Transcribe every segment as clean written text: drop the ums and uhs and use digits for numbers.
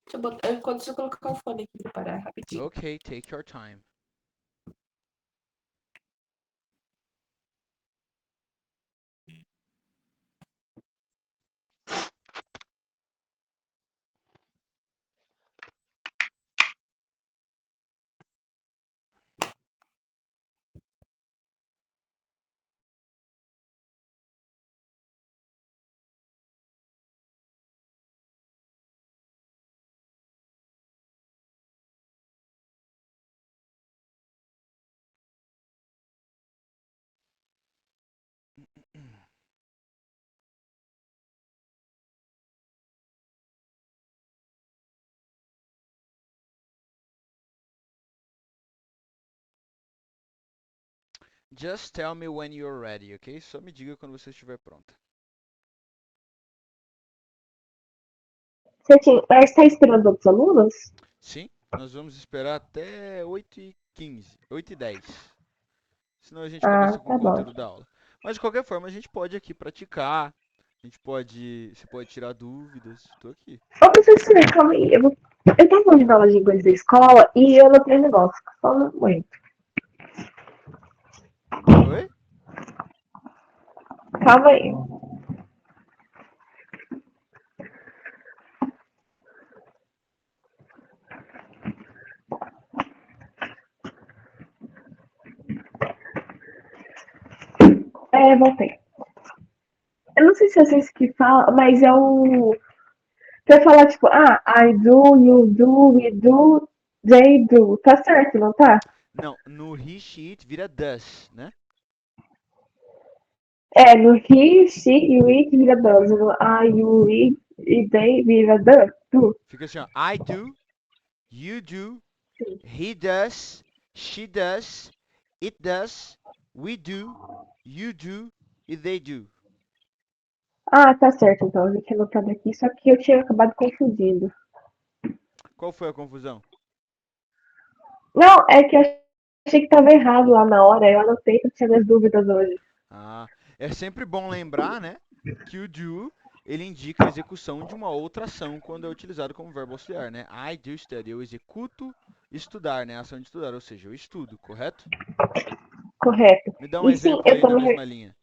Deixa eu botar, enquanto eu colocar o fone aqui pra parar rapidinho. Okay, take your time. Just tell me when you're ready, ok? Só me diga quando você estiver pronta. Mas está esperando outros alunos? Sim, nós vamos esperar até 8h15, 8h10. Senão a gente Ah, começa com o tá bom. conteúdo da aula. Mas de qualquer forma, a gente pode aqui praticar. Você pode tirar dúvidas. Estou aqui. Ô, professor, calma aí. Eu tava ouvindo aula de inglês da escola e eu notei um negócio. Só não muito. Oi? Calma aí. Voltei. Eu não sei se é vocês que falam, mas é o. Pra falar, tipo, I do, you do, we do, they do. Tá certo, não tá? Não, no he, she, it vira does, né? No he, she e o it vira does. No I, you, we e they vira do. Fica assim, ó. I do, you do, he does, she does, it does, we do, you do e they do. Ah, tá certo, então. Eu tinha anotado aqui, só que eu tinha acabado confundindo. Qual foi a confusão? Não, é que eu achei que tava errado lá na hora. Eu anotei que eu tinha minhas dúvidas hoje. Ah, é sempre bom lembrar, né, que o do ele indica a execução de uma outra ação quando é utilizado como verbo auxiliar, né? I do study, eu executo estudar, né? A ação de estudar, ou seja, eu estudo, correto? Correto. Me dá um E sim, exemplo eu aí na também. mesma linha.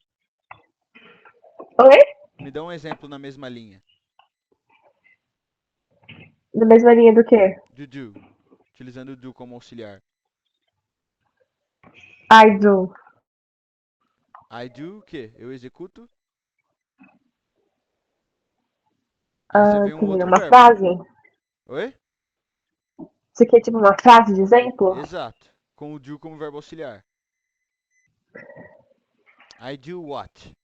Oi? Me dá um exemplo na mesma linha. Na mesma linha do quê? Do, utilizando o do como auxiliar. I do. I do o quê? Eu executo. Aí você vê um Termina outro uma verbo. frase. Oi? Isso aqui é tipo uma frase de exemplo? Exato. Com o do como verbo auxiliar. I do what?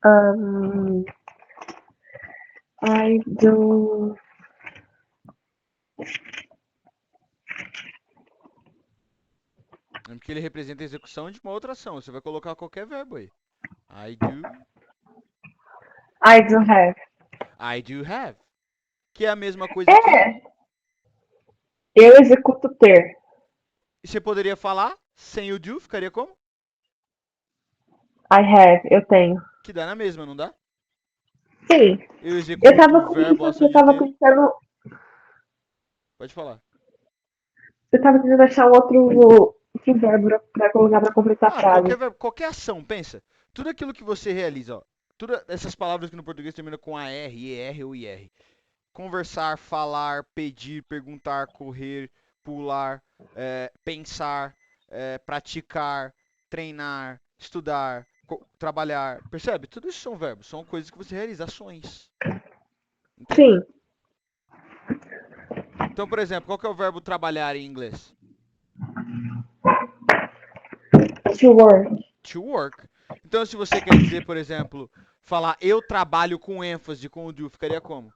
Um, I do. É porque ele representa a execução de uma outra ação. Você vai colocar qualquer verbo aí. I do. I do have. I do have. Que é a mesma coisa que. É, eu executo ter. E você poderia falar sem o do, ficaria como? I have, eu tenho. Que dá na mesma, não dá? Sim. Eu Eu executo tava o com isso, verbo só que ação eu de tava ter. pensando. Pode falar. Eu tava tentando achar outro verbo pra colocar pra completar a Ah, qualquer frase. verbo, qualquer ação, pensa. Tudo aquilo que você realiza, ó. Todas essas palavras que no português terminam com AR, ER ou IR. Conversar, falar, pedir, perguntar, correr, pular, pensar, praticar, treinar, estudar, trabalhar. Percebe? Tudo isso são verbos, são coisas que você realiza, ações. Entende? Sim. Então, por exemplo, qual que é o verbo trabalhar em inglês? To work. To work. Então, se você quer dizer, por exemplo, falar eu trabalho com ênfase com o do, ficaria como?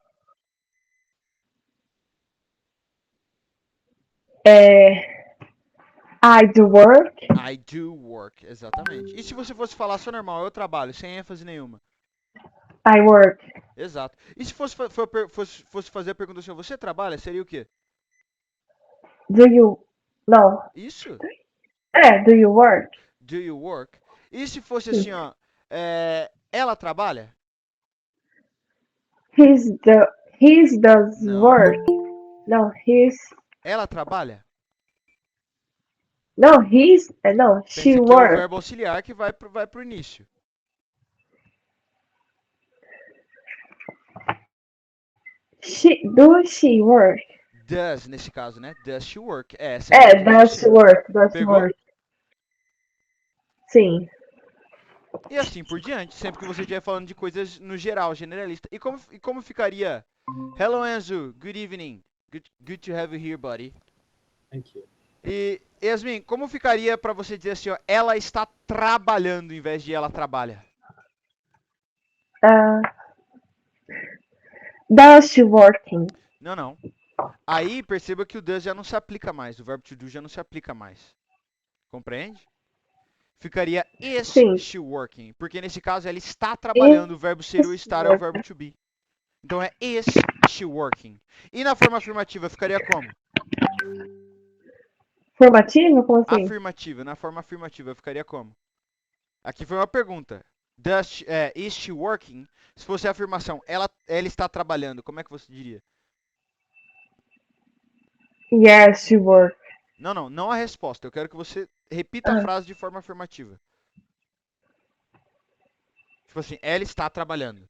I do work. I do work, exatamente. E se você fosse falar só normal, eu trabalho, sem ênfase nenhuma? I work. Exato. E se fosse fazer a pergunta assim, você trabalha? Seria o quê? Do you. Não. Isso. Do you work? Do you work? E se fosse Sim. assim, ó, ela trabalha? His does Não. work. No, his. Ela trabalha? No, his. No, she Pensa que é o work. verbo auxiliar que vai pro início. Does she work? Does, nesse caso, né? Does she work? Essa é a É, inteligência does she artificial. work? Does she Pegou? work? Sim. E assim por diante, sempre que você estiver falando de coisas no geral, generalista. E como ficaria? Hello, Enzo. Good evening. Good to have you here, buddy. Thank you. E, Yasmin, como ficaria pra você dizer assim, ó, ela está trabalhando em vez de ela trabalha? Uh, does she working? Não. Aí perceba que o does já não se aplica mais, o verbo to do já não se aplica mais. Compreende? Ficaria is Sim. she working, porque nesse caso ela está trabalhando, o verbo ser ou estar é o verbo to be. Então é is she working. E na forma afirmativa ficaria como? Formativa? Como assim? Afirmativa, na forma afirmativa ficaria como? Aqui foi uma pergunta. Is she working? Se fosse a afirmação, ela está trabalhando, como é que você diria? Yes, she work. Não a resposta. Eu quero que você repita a frase de forma afirmativa. Tipo assim, ela está trabalhando.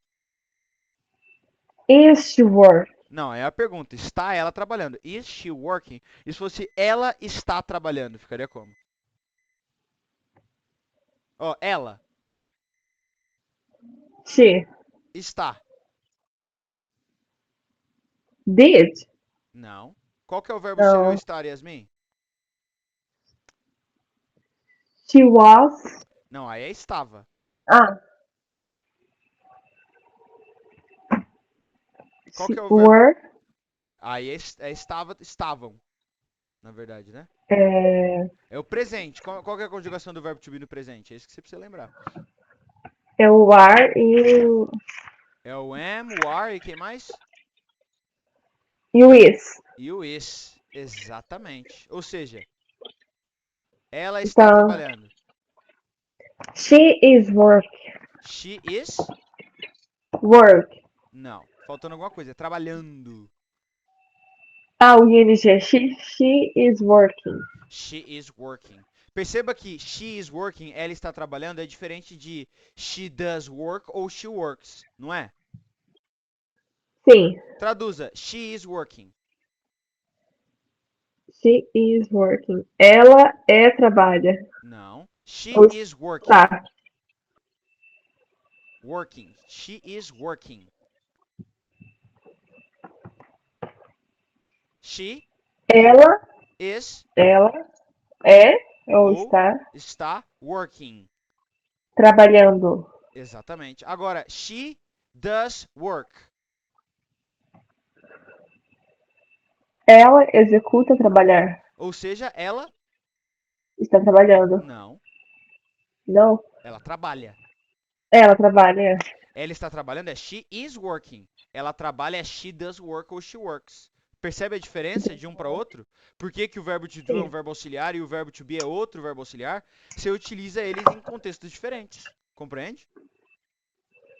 Is she work? Não, é a pergunta. Está ela trabalhando? Is she working? E se fosse ela está trabalhando, ficaria como? Ó, ela She está. did? Não. Qual que é o verbo ser ou Não. estar, Yasmin? She was. Não, aí é estava. Ah. Qual She que é o verbo? were. Aí estavam, na verdade, né? É, É o presente. Qual que é a conjugação do verbo to be no presente? É isso que você precisa lembrar. é o are e É o am, o are e quem mais? o is. E o is. Exatamente. Ou seja, ela está Então, trabalhando. she is work. She is? Work. Não. Faltando alguma coisa. É trabalhando. Ah, o ing. She is working. She is working. Perceba que she is working, ela está trabalhando, é diferente de she does work ou she works, não é? Sim. Traduza. She is working. She is working. Ela trabalha. Não. She Ou is working. está. Working. She is working. She Ela is é ou ou está working. trabalhando. Exatamente. Agora, she does work. Ela executa trabalhar. Ou seja, ela Está trabalhando. não, Não. ela trabalha. Ela trabalha. Ela está trabalhando é she is working. Ela trabalha é she does work ou she works. Percebe a diferença de um para outro? Por que, que o verbo to do é um Sim. verbo auxiliar e o verbo to be é outro verbo auxiliar? Você utiliza eles em contextos diferentes. Compreende?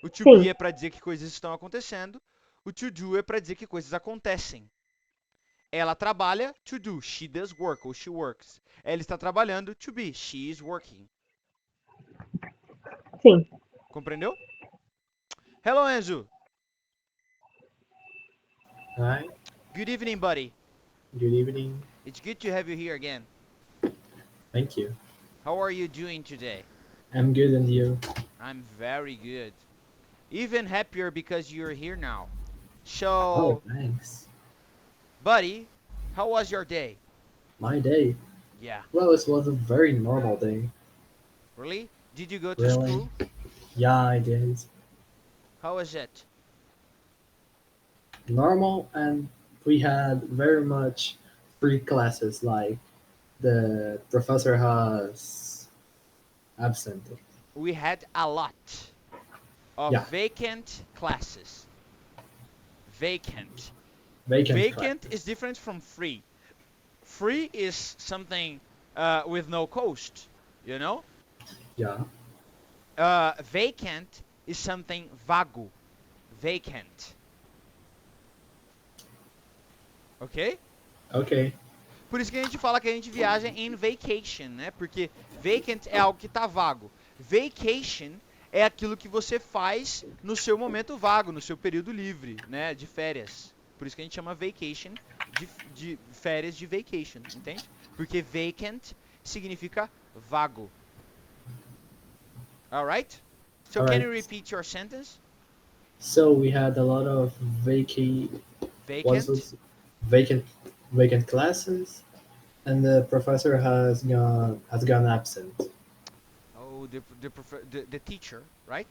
O to be Sim. é para dizer que coisas estão acontecendo. O to do é para dizer que coisas acontecem. Ela trabalha, to do. She does work ou she works. Ela está trabalhando, to be. She is working. Sim. Compreendeu? Hello, Enzo. Hi. Good evening, buddy. Good evening. It's good to have you here again. Thank you. How are you doing today? I'm good, and you? I'm very good. Even happier because you're here now. Oh, So, thanks. buddy, how was your day? My day. Yeah, Well, it was a very normal day. really? Did you go to Really? school? Yeah, I did. How was it? Normal, and we had very much free classes, like the professor has absented. We had a lot of Yeah. vacant classes. Vacant. Vacant Vacant classes. is different from free. Free is something with no cost, you know? Yeah. Vacant is something vago. Vacant. Ok? Okay. Por isso que a gente fala que a gente viaja em vacation, né? Porque vacant é algo que tá vago. Vacation é aquilo que você faz no seu momento vago, no seu período livre, né? De férias. Por isso que a gente chama vacation de férias de vacation, entende? Porque vacant significa vago. Alright? So can you Alright. repeat your sentence? So we had a lot of Vacant. vacant vacant classes, and the professor has gone absent. Oh, the teacher, right?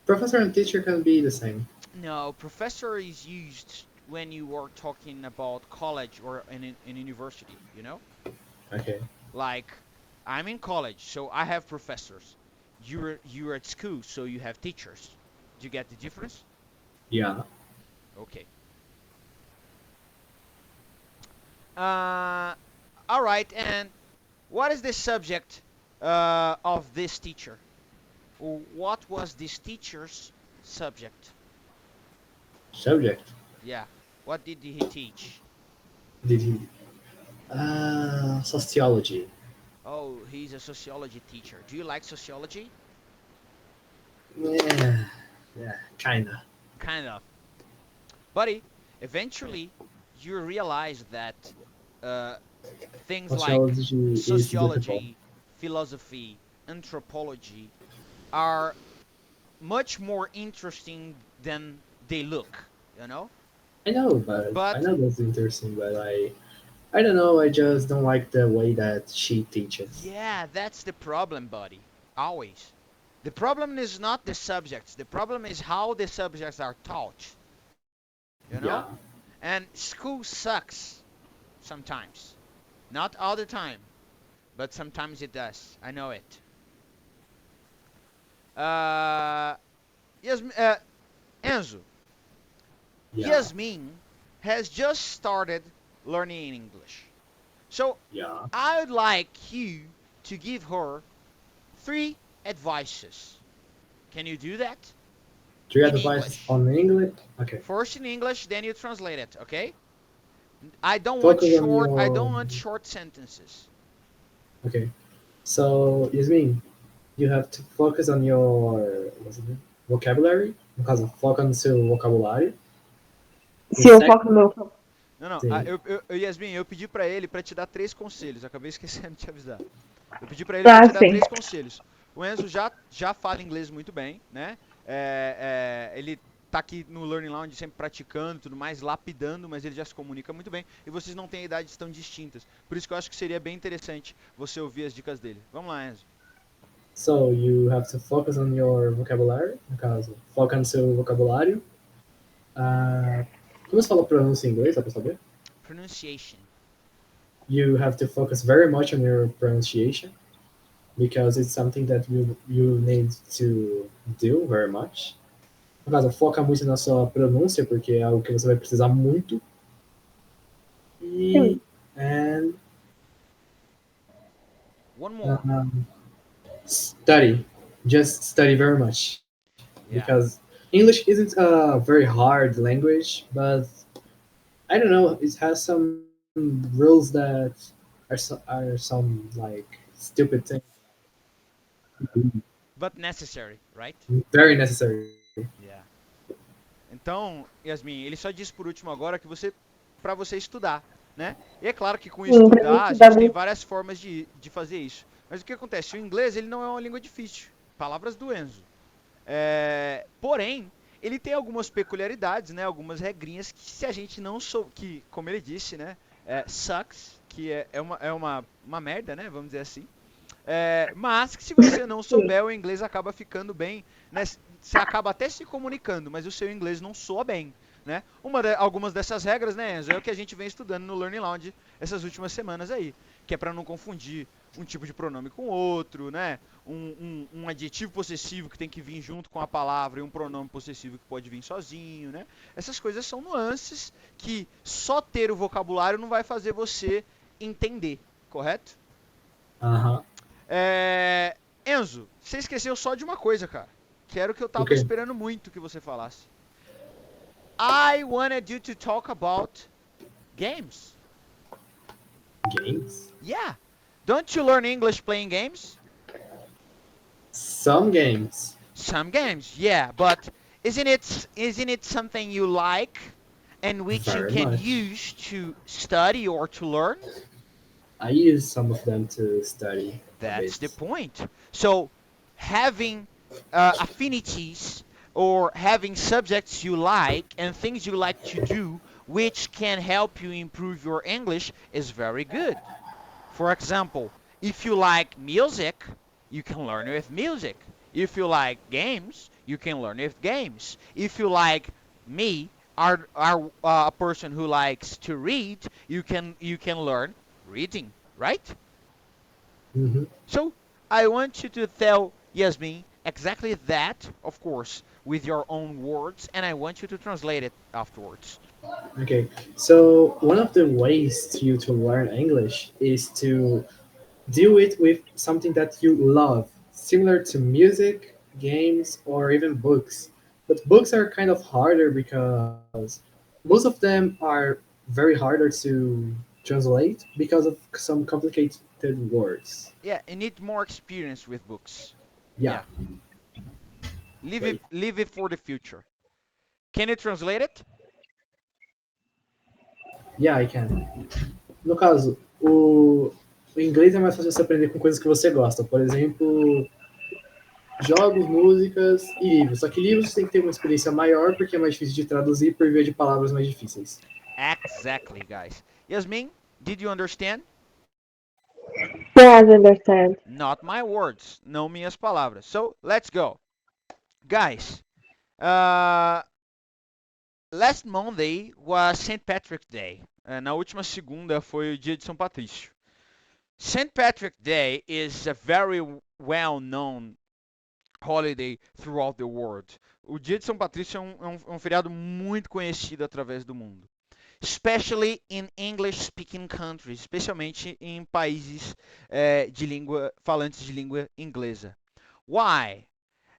Professor and teacher can be the same. No, professor is used when you are talking about college or in university, you know? Okay. Like, I'm in college, so I have professors. You're at school, so you have teachers. Do you get the difference? Yeah. Okay. All right, and what is the subject of this teacher? Or what was this teacher's subject? Subject. Yeah. What did he teach? Did he? Sociology. Oh, he's a sociology teacher. Do you like sociology? Yeah. Yeah. Kinda. Kind of. Buddy, eventually you realize that things like Sociology is difficult. sociology, philosophy, anthropology are much more interesting than they look, you know? I know, but But- I know that's interesting, but I don't know. I just don't like the way that she teaches. Yeah, that's the problem, buddy. Always. The problem is not the subjects. The problem is how the subjects are taught. You know? Yeah. And school sucks sometimes. Not all the time, but sometimes it does. I know it. Enzo, Yeah. Yasmin has just started learning English. So Yeah. I would like you to give her 3 advices. Can you do that? Do you In advise English. on English? Okay. First in English, then you translate it, okay? I don't want Focus on short. I your- don't want short sentences. Okay. So, Yasmin, you have to focus on your vocabulary. No caso, foca no seu vocabulário. Se eu Consegue? foco no meu. Não. Sim. Yasmin, eu pedi pra ele pra te dar 3 conselhos. Acabei esquecendo de te avisar. Eu pedi pra ele pra Ah, te dar sim. 3 conselhos. O Enzo já fala inglês muito bem, né? Ele tá aqui no Learning Lounge sempre praticando e tudo mais, lapidando, mas ele já se comunica muito bem. E vocês não têm idades tão distintas. Por isso que eu acho que seria bem interessante você ouvir as dicas dele. Vamos lá, Enzo. So, you have to focus on your vocabulary. No caso, foca no seu vocabulário. Como se fala pronúncia em inglês, só pra saber? Pronunciation. You have to focus very much on your pronunciation because it's something that you need to do very much. No caso, foca muito na sua pronúncia porque é algo que você vai precisar muito. Sim. And One more. study. Just study very much. Yeah. Because English isn't a very hard language, but I don't know, it has some rules that are some like stupid things. But necessary, right? Very necessary. Yeah. Então, Yasmin, ele só disse por último agora que para você estudar, né? E é claro que com Sim, pra mim estudar, a estudar gente tem muito. várias formas de fazer isso. Mas o que acontece? O inglês, ele não é uma língua difícil. Palavras do Enzo. Porém, ele tem algumas peculiaridades, né? Algumas regrinhas que se a gente não souber, que, como ele disse, né? Sucks, que é uma merda, né? Vamos dizer assim. Mas que se você não souber, o inglês acaba ficando bem, né? Você acaba até se comunicando, mas o seu inglês não soa bem, né? Algumas dessas regras, né, Enzo, é o que a gente vem estudando no Learning Lounge essas últimas semanas aí, que é para não confundir um tipo de pronome com outro, né? Um adjetivo possessivo que tem que vir junto com a palavra e um pronome possessivo que pode vir sozinho, né? Essas coisas são nuances que só ter o vocabulário não vai fazer você entender, correto? Aham. Enzo, você esqueceu só de uma coisa, cara. Que era o que eu tava O quê? esperando muito que você falasse. I wanted you to talk about Games. Games? Yeah. Don't you learn English playing games? Some games. Some games, yeah, but isn't it something you like and which you Very can much. use to study or to learn? I use some of them to study. That's the bit. point. So having affinities or having subjects you like and things you like to do which can help you improve your English is very good. For example, if you like music, you can learn with music. If you like games, you can learn with games. If you like me, are a person who likes to read, you can learn reading, right? hmm So I want you to tell Yasmin exactly that, of course, with your own words, and I want you to translate it afterwards. Okay, so one of the ways to learn English is to do it with something that you love, similar to music, games, or even books. But books are kind of harder because most of them are very harder to translate because of some complicated words. Yeah, you need more experience with books. Yeah, Yeah, leave it right. leave it for the future. Can you translate it? Yeah, I can. No caso, o inglês é mais fácil você aprender com coisas que você gosta. Por exemplo, jogos, músicas e livros. Só que livros tem que ter uma experiência maior porque é mais difícil de traduzir por via de palavras mais difíceis. Exactly, guys. Yasmin, did you understand? Yes, I understand. Not my words, não minhas palavras. So, let's go. Guys, uh, last Monday was St. Patrick's Day. Na última segunda foi o dia de São Patrício. St. Patrick's Day is a very well-known holiday throughout the world. O dia de São Patrício é um feriado muito conhecido através do mundo. Especially in English-speaking countries, especialmente em países falantes de língua inglesa. Why?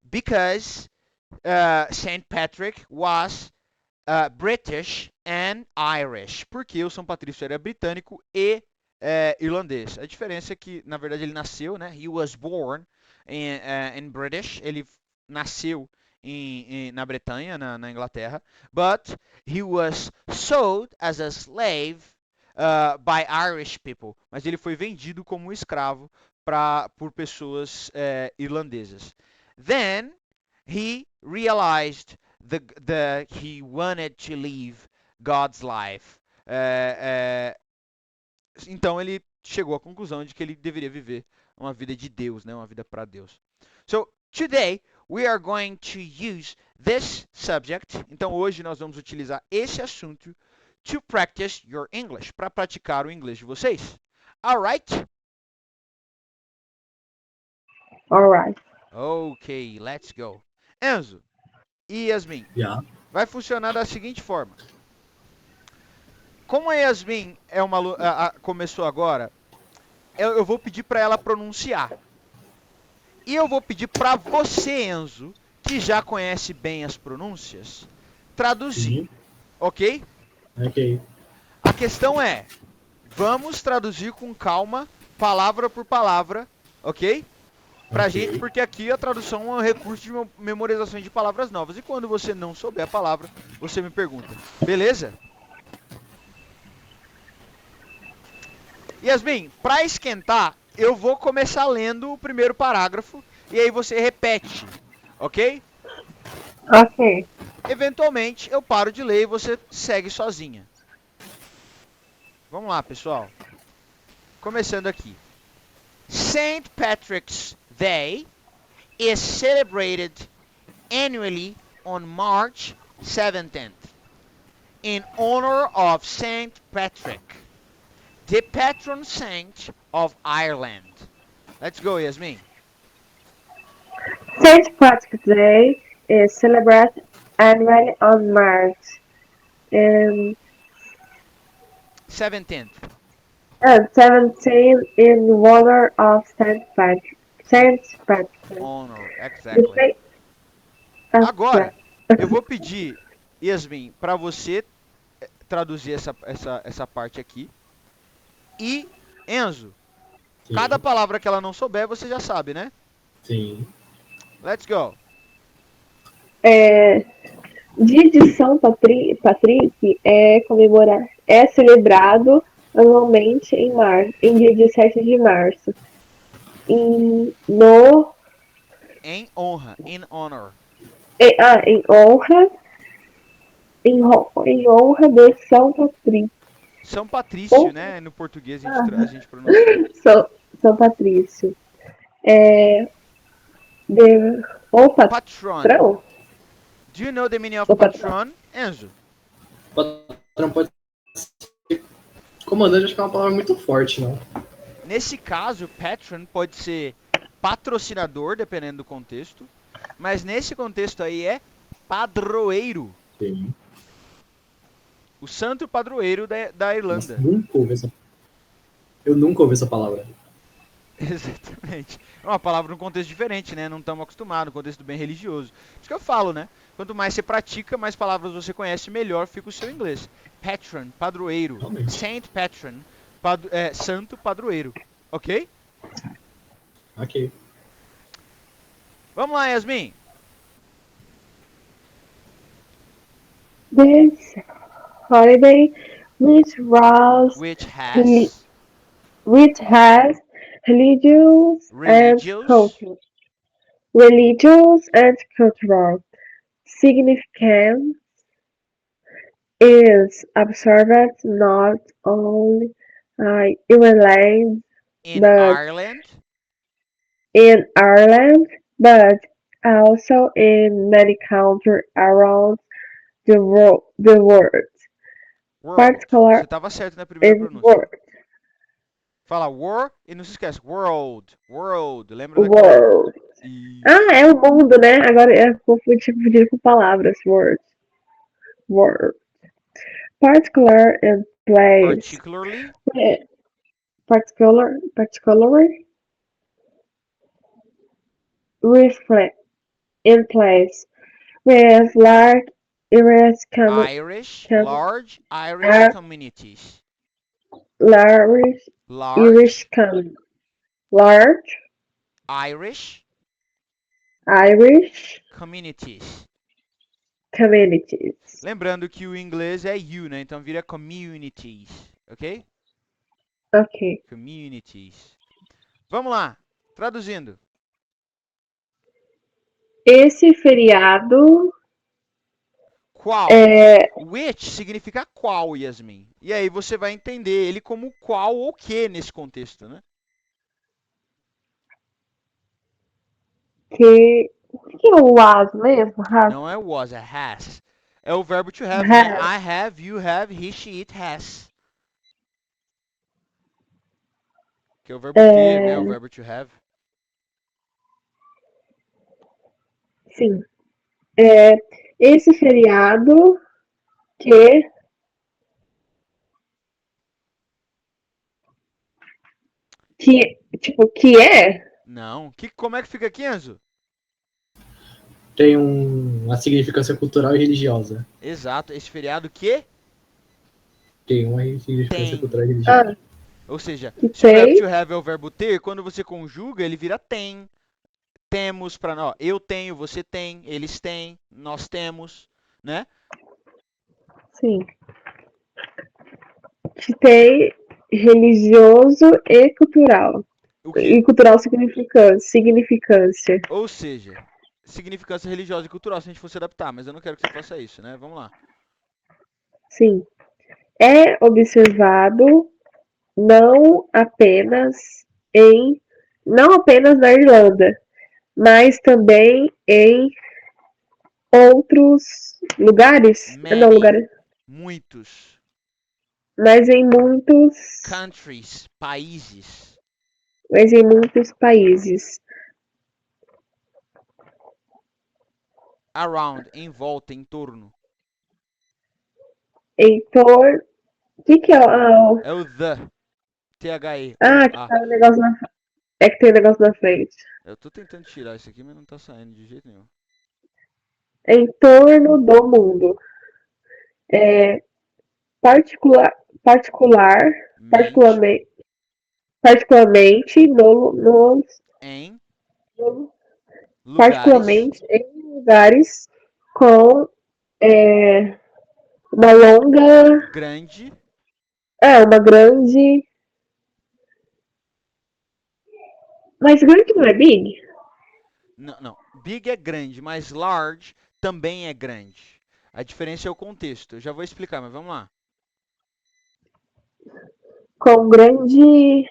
Because St. Patrick was British and Irish, porque o São Patrício era britânico e irlandês. A diferença é que, na verdade, ele nasceu, né? He was born in British. Ele nasceu na Bretanha, na Inglaterra. But he was sold as a slave by Irish people. Mas ele foi vendido como escravo por pessoas irlandesas. Then he realized he wanted to live God's life. Então ele chegou à conclusão de que ele deveria viver uma vida de Deus, né? Uma vida para Deus. So today we are going to use this subject. Então hoje nós vamos utilizar esse assunto to practice your English, para praticar o inglês de vocês. Alright? Alright. Ok, let's go. Enzo e Yasmin, Yeah. vai funcionar da seguinte forma. Como a Yasmin é começou agora, eu vou pedir para ela pronunciar. E eu vou pedir para você, Enzo, que já conhece bem as pronúncias, traduzir, Sim. ok? Ok. A questão é, vamos traduzir com calma, palavra por palavra, ok? Pra Ok. gente, porque aqui a tradução é um recurso de memorização de palavras novas. E quando você não souber a palavra, você me pergunta. Beleza? Yasmin, para esquentar, eu vou começar lendo o primeiro parágrafo e aí você repete, ok? Ok. Eventualmente eu paro de ler e você segue sozinha. Vamos lá, pessoal. Começando aqui. St. Patrick's Day is celebrated annually on March 17th in honor of St. Patrick, the patron saint of Ireland. Let's go, Yasmin. St. Patrick's Day is celebrated annually on March 17th. 17 in honor of St. Patrick. St. Patrick. Honor, The exactly. fa- Agora, eu vou pedir, Yasmin, para você traduzir essa parte aqui. E, Enzo, Sim. cada palavra que ela não souber, você já sabe, né? Sim. Let's go. Dia de São Patrick é celebrado anualmente em dia 17 de março. Em Em honra, in honor. honra em honra de São Patrício. São Patrício, né? No português a gente pronuncia. São Patrício. O Patron. patrão? Do you know the meaning of O patrão. patron, Enzo? Patrão pode ser. Comandante, acho que é uma palavra muito forte, não? Nesse caso, patron pode ser patrocinador, dependendo do contexto. Mas nesse contexto aí é padroeiro. Sim. O santo padroeiro da Irlanda. Eu nunca ouvi essa palavra. Exatamente. É uma palavra num contexto diferente, né? Não estamos acostumados, um contexto bem religioso. Por isso que eu falo, né? Quanto mais você pratica, mais palavras você conhece, melhor fica o seu inglês. Patron, padroeiro. Realmente. Saint Patron, santo padroeiro. Ok? Ok. Vamos lá, Yasmin. This holiday, which has religious and cultural significance, is observed not only in Ireland, but also in many countries around the world. Você estava certo na primeira pronúncia. World. Fala war e não se esquece. World. Lembra da World. E... É o mundo, né? Agora eu confundi com palavras. World. Particular and place. Particularly reflect in place with large Irish communities. Large Irish communities. Lembrando que o inglês é you, né? Então vira communities, ok? Ok. Communities. Vamos lá, traduzindo. Esse feriado... Qual? Which significa qual, Yasmin. E aí você vai entender ele como qual ou que nesse contexto, né? O que é o was mesmo? Não é was, é has. É o verbo to have, né? I have, you have, he, she, it has. Que é o verbo ter, né? O verbo to have. Sim. Esse feriado que é? Não. Como é que fica aqui, Enzo? Tem uma significância cultural e religiosa. Exato. Esse feriado que? Tem uma significância cultural e religiosa. Ou seja, se o verbo to have é o verbo ter, quando você conjuga, ele vira tem. Temos para nós. Eu tenho, você tem, eles têm, nós temos, né? Sim. Tem religioso e cultural. E cultural significância. Ou seja, significância religiosa e cultural, se a gente fosse adaptar, mas eu não quero que você faça isso, né? Vamos lá. Sim. É observado não apenas na Irlanda, mas também em outros lugares. Muitos. Mas em muitos countries, países. Mas em muitos países. Around, em volta, em torno. Em torno. O que é o. É o the. THE. Que tá o negócio na frente. É que tem o negócio na frente. Eu tô tentando tirar isso aqui, mas não tá saindo de jeito nenhum. Em torno do mundo. particular, particular, mente particularmente nos em no- lugares particularmente em lugares com uma longa, grande. uma grande, mas grande não é big? Não, não. Big é grande, mas large também é grande. A diferença é o contexto. Eu já vou explicar, mas vamos lá. Com grande,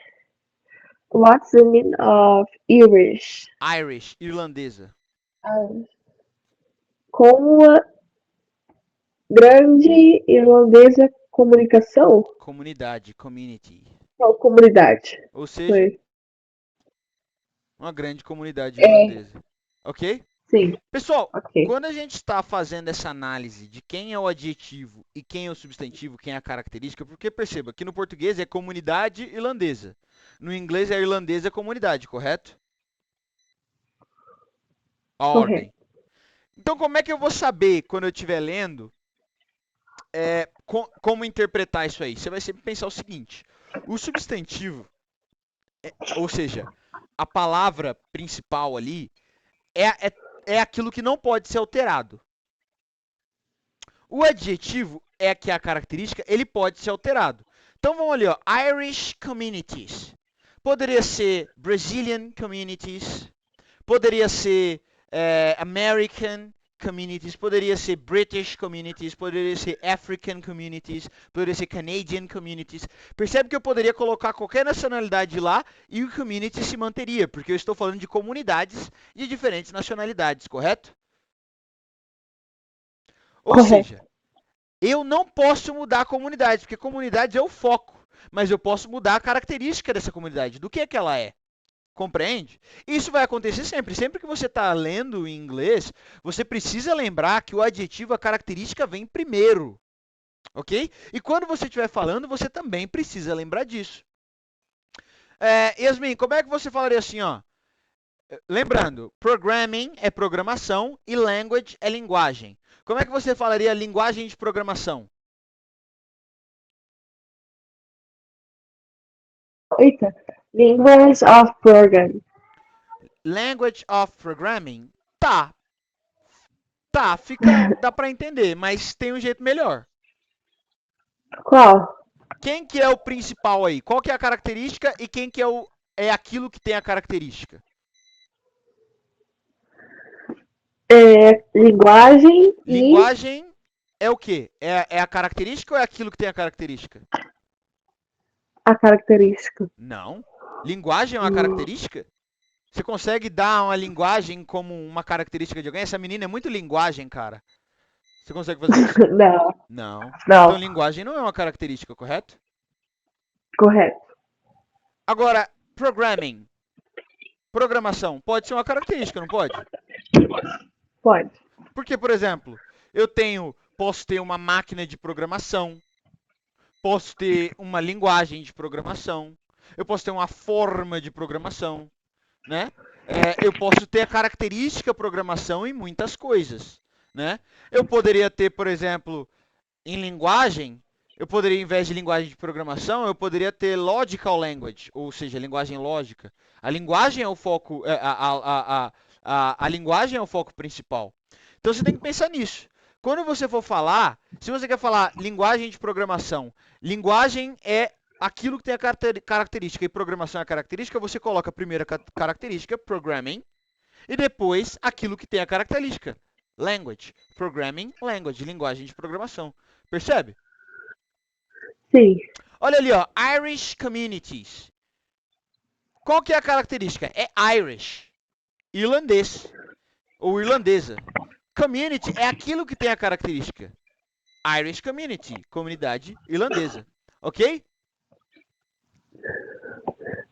what's the meaning of Irish? Irish, irlandesa. Com uma grande irlandesa comunicação? Comunidade, community. Qual comunidade? Ou seja, Foi. uma grande comunidade irlandesa. Ok? Sim, Pessoal, ok. quando a gente está fazendo essa análise de quem é o adjetivo e quem é o substantivo, quem é a característica, porque perceba que no português é comunidade irlandesa. No inglês é irlandesa comunidade, correto? A ordem. Correto. Então, como é que eu vou saber, quando eu estiver lendo, como interpretar isso aí? Você vai sempre pensar o seguinte: o substantivo, ou seja, a palavra principal ali, é aquilo que não pode ser alterado. O adjetivo é que é a característica, ele pode ser alterado. Então vamos ali, ó, Irish communities. Poderia ser Brazilian communities, poderia ser American communities, poderia ser British communities, poderia ser African communities, poderia ser Canadian communities. Percebe que eu poderia colocar qualquer nacionalidade lá e o community se manteria, porque eu estou falando de comunidades de diferentes nacionalidades, correto? Ou Correto. seja, eu não posso mudar a comunidade, porque comunidade é o foco, mas eu posso mudar a característica dessa comunidade, do que ela é. Compreende? Isso vai acontecer sempre. Sempre que você está lendo em inglês, você precisa lembrar que o adjetivo, a característica, vem primeiro. Ok? E quando você estiver falando, você também precisa lembrar disso. Yasmin, como é que você falaria assim, ó? Lembrando, programming é programação e language é linguagem. Como é que você falaria linguagem de programação? Eita. Language of Program. Language of Programming? Tá, dá pra entender, mas tem um jeito melhor. Qual? Quem que é o principal aí? Qual que é a característica e quem que é aquilo que tem a característica? Linguagem e Linguagem é o quê? É a característica ou é aquilo que tem a característica? a característica. Não. Linguagem é uma característica? Você consegue dar uma linguagem como uma característica de alguém? Essa menina é muito linguagem, cara. Você consegue fazer isso? Não, Não. não. Então, linguagem não é uma característica, correto? Correto. Agora, programming. Programação. Pode ser uma característica, não pode? Pode. Porque, por exemplo, posso ter uma máquina de programação, posso ter uma linguagem de programação, eu posso ter uma forma de programação, né? Eu posso ter a característica programação em muitas coisas, né? Eu poderia ter, por exemplo, em linguagem, em vez de linguagem de programação, eu poderia ter logical language, ou seja, linguagem lógica. A linguagem é o foco, a linguagem é o foco principal. Então você tem que pensar nisso. Quando você for falar, se você quer falar linguagem de programação, linguagem é aquilo que tem a característica e programação é a característica, você coloca a primeira característica, programming, e depois aquilo que tem a característica, language, programming, language, linguagem de programação. Percebe? Sim. Olha ali, ó, Irish communities. Qual que é a característica? É Irish, irlandês ou irlandesa. Community é aquilo que tem a característica. Irish community, comunidade irlandesa. Ok?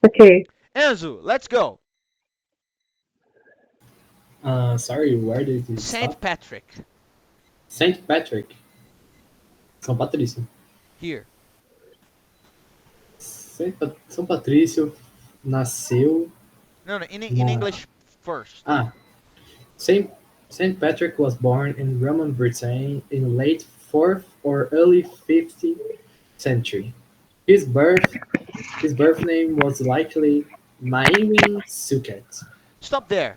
Ok. Enzo, let's go. Sorry, where did it Saint stop? Patrick. Saint Patrick. São Patrício. Here. São Patrício nasceu. No, in No. English first. Saint Patrick was born in Roman Britain in late 4th or early 5th century. His birth name was likely Maiwin Suket. Stop there.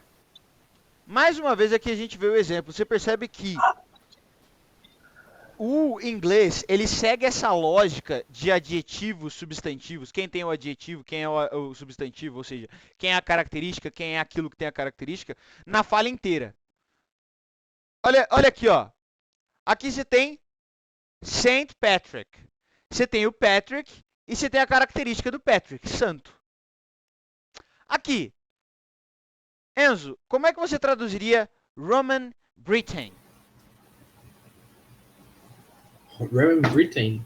Mais uma vez aqui a gente vê o exemplo. Você percebe que o inglês, ele segue essa lógica de adjetivos, substantivos. Quem tem o adjetivo, quem é o substantivo, ou seja, quem é a característica, quem é aquilo que tem a característica, na fala inteira. Olha aqui, ó. Aqui você tem Saint Patrick. Você tem o Patrick e você tem a característica do Patrick, santo. Aqui, Enzo, como é que você traduziria Roman Britain? Roman Britain.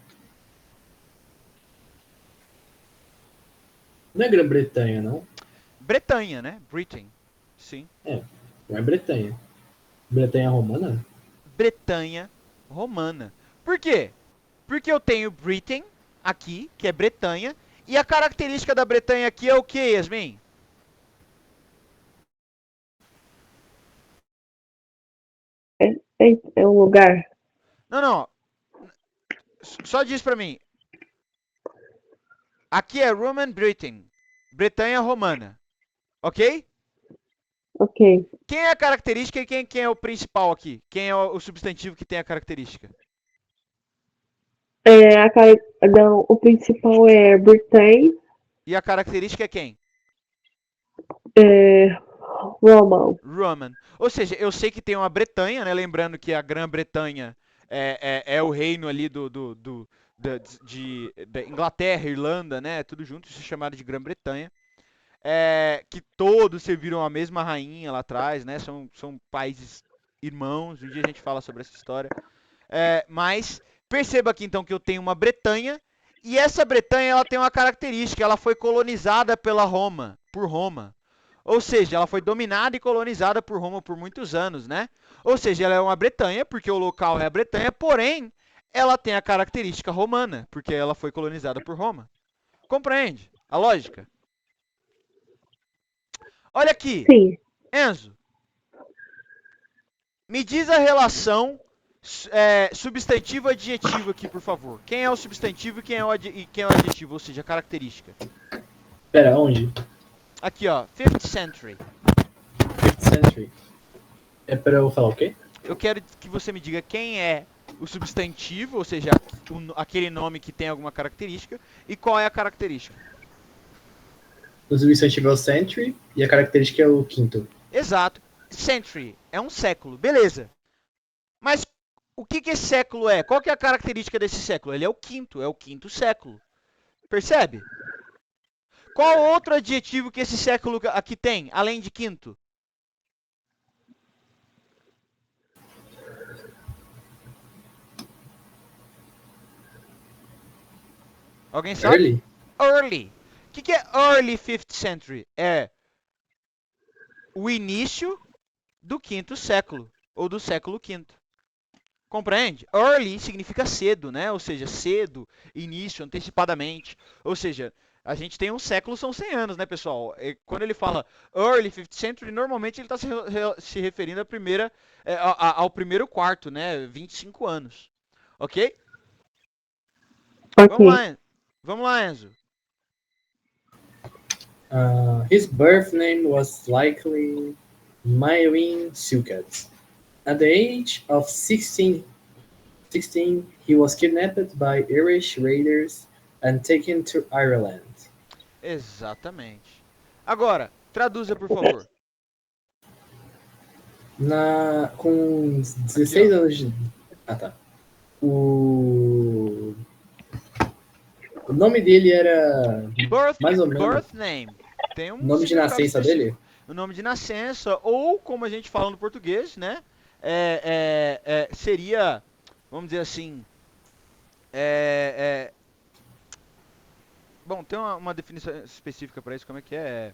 Não é Grã-Bretanha, não? Bretanha, né? Britain. Sim. Não é Bretanha. Bretanha romana? Bretanha romana. Por quê? Porque eu tenho Britain aqui, que é Bretanha, e a característica da Bretanha aqui é o que, Yasmin? É um lugar. Não. Só diz pra mim. Aqui é Roman Britain. Bretanha romana. Ok? Ok. Quem é a característica e quem é o principal aqui? Quem é o substantivo que tem a característica? Não, o principal é Britain, E a característica é quem? Roman. Roman. Ou seja, eu sei que tem uma Bretanha, né? Lembrando que a Grã-Bretanha é o reino ali da Inglaterra, Irlanda, né? Tudo junto, isso é chamado de Grã-Bretanha. Que todos serviram a mesma rainha lá atrás, né? São países irmãos. Um dia a gente fala sobre essa história. Mas perceba aqui então que eu tenho uma Bretanha e essa Bretanha ela tem uma característica, ela foi colonizada por Roma. Ou seja, ela foi dominada e colonizada por Roma por muitos anos, né? Ou seja, ela é uma Bretanha, porque o local é a Bretanha, porém, ela tem a característica romana, porque ela foi colonizada por Roma. Compreende a lógica? Olha aqui, Sim. Enzo. Me diz a relação substantivo-adjetivo aqui, por favor. Quem é o substantivo e quem é o adjetivo, ou seja, a característica? Pera, onde? Aqui, ó, 5th century. 5th century. É pra eu falar o quê? Eu quero que você me diga quem é o substantivo, ou seja, aquele nome que tem alguma característica, e qual é a característica. O substantivo é o century e a característica é o quinto. Exato. Century é um século, beleza. Mas o que esse século é? Qual que é a característica desse século? Ele é o quinto século. Percebe? Qual outro adjetivo que esse século aqui tem, além de quinto? Alguém sabe? Early? Early. O que é early 5th century? É o início do quinto século, ou do século quinto. Compreende? Early significa cedo, né? Ou seja, cedo, início, antecipadamente. Ou seja, a gente tem um século, são 100 anos, né, pessoal? E quando ele fala early 5th century, normalmente ele está se referindo ao primeiro quarto, né? 25 anos. Ok? Ok. Vamos lá, Enzo. His birth name was likely Maiwin Suket. At the age of 16, he was kidnapped by Irish raiders and taken to Ireland. Exatamente. Agora, traduza, por favor. Com 16 anos de... Ah, tá. O nome dele era mais ou menos... Birth name. Tem um nome de nascença dele? O nome de nascença, ou como a gente fala no português, né? Seria, vamos dizer assim... Bom, tem uma definição específica para isso, como é que é?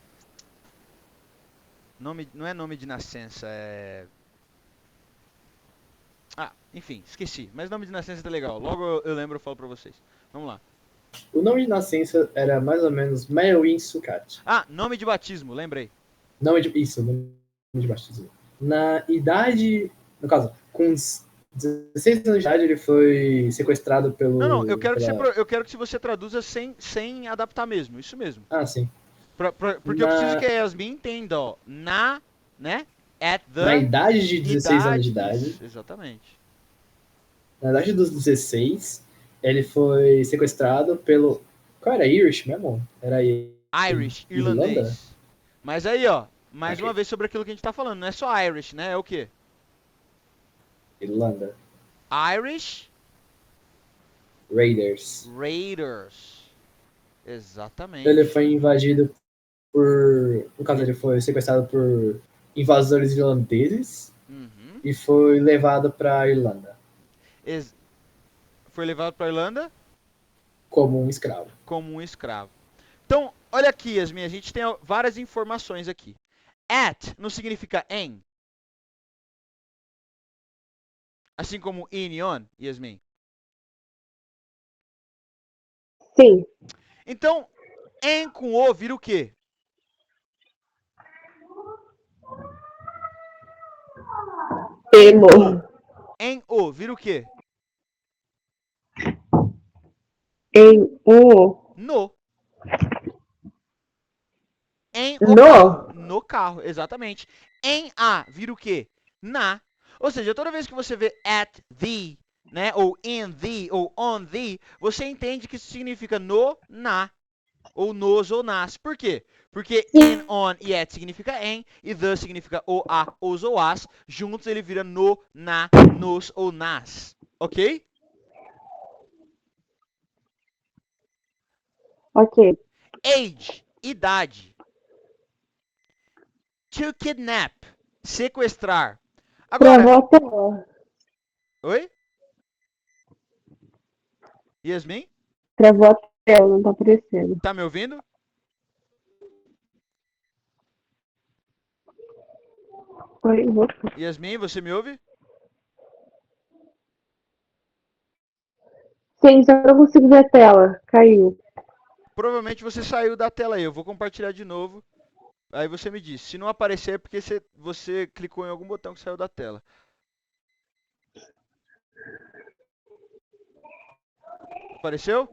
Não é nome de nascença, enfim, esqueci. Mas nome de nascença tá legal. Logo eu lembro, eu falo pra vocês. Vamos lá. O nome de nascença era mais ou menos Maiwin Suket. Nome de batismo, lembrei. Nome de batismo. Na idade... No caso, com 16 anos de idade, ele foi sequestrado pelo. Não, eu quero, pela... eu quero que você traduza sem adaptar mesmo, isso mesmo. Ah, sim. Porque eu preciso que a Yasmin entenda, ó, né? At the Na idade de 16 anos de idade. idade, Isso, exatamente. na idade dos 16, ele foi sequestrado pelo. Qual era? Irish mesmo? Era Irish, Irlanda? irlandês. Mas aí, ó, mais Ok. uma vez sobre aquilo que a gente tá falando, não é só Irish, né? É o quê? Irlanda. Irish Raiders. Raiders. Exatamente. Ele foi invadido por. No caso, ele foi sequestrado por invasores irlandeses Uhum. e foi levado para Irlanda Foi levado pra Irlanda como um escravo. como um escravo. Então, olha aqui, Yasmin, a gente tem várias informações aqui. At não significa em. Assim como in e on, Yasmin. Sim. Então, em com o vira o quê? Emo. Em o vira o quê? Em o. No. Em o No. carro. No carro, exatamente. Em a vira o quê? Na. Ou seja, toda vez que você vê at the, né, ou in the, ou on the, você entende que isso significa no, na, ou nos ou nas. Por quê? Porque in, on e at significa em, e the significa o, a, os ou as. Juntos ele vira no, na, nos ou nas. Ok? Ok. Age, idade. To kidnap, sequestrar. Agora, Travou a tela. oi? Yasmin? Travou a tela, não tá aparecendo. Tá me ouvindo? Oi, vou. Yasmin, você me ouve? Sim, só não consigo ver a tela. Caiu. Provavelmente você saiu da tela aí. Eu vou compartilhar de novo. Aí você me diz. Se não aparecer é porque você clicou em algum botão que saiu da tela. Apareceu?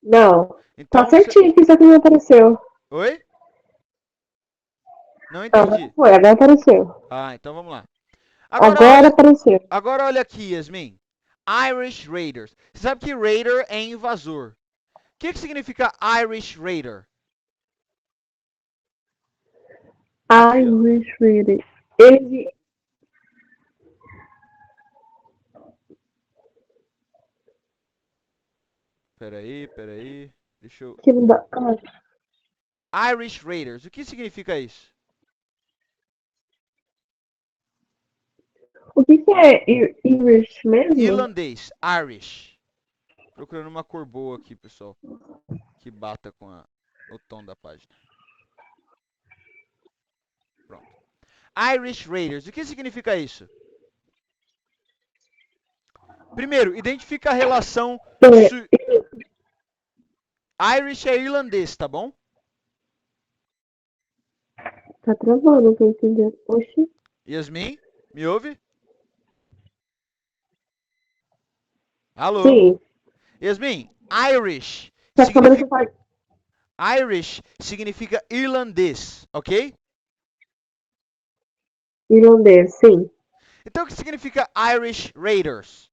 Não. Tá Então você. certinho aqui, só que não apareceu. Oi? Não Agora entendi. foi, agora apareceu. Ah, então vamos lá. Agora apareceu. Agora olha aqui, Yasmin. Irish Raiders. Você sabe que Raider é invasor. O que significa Irish Raider? Aqui, ó. Irish Reader. Ele. Peraí. Deixa eu. Que não dá. Irish Raiders. O que significa isso? O que é Irish mesmo? Irlandês. Irish. Procurando uma cor boa aqui, pessoal. Que bata com o tom da página. Pronto. Irish Raiders. O que significa isso? Primeiro, identifica a relação. Irish é irlandês, tá bom? Tá travando, não tô entendendo. Oxi. Yasmin, me ouve? Alô? Sim. Yasmin, Irish Tá câmera significa, Irish significa irlandês, ok? irlandês, sim. Então o que significa Irish Raiders?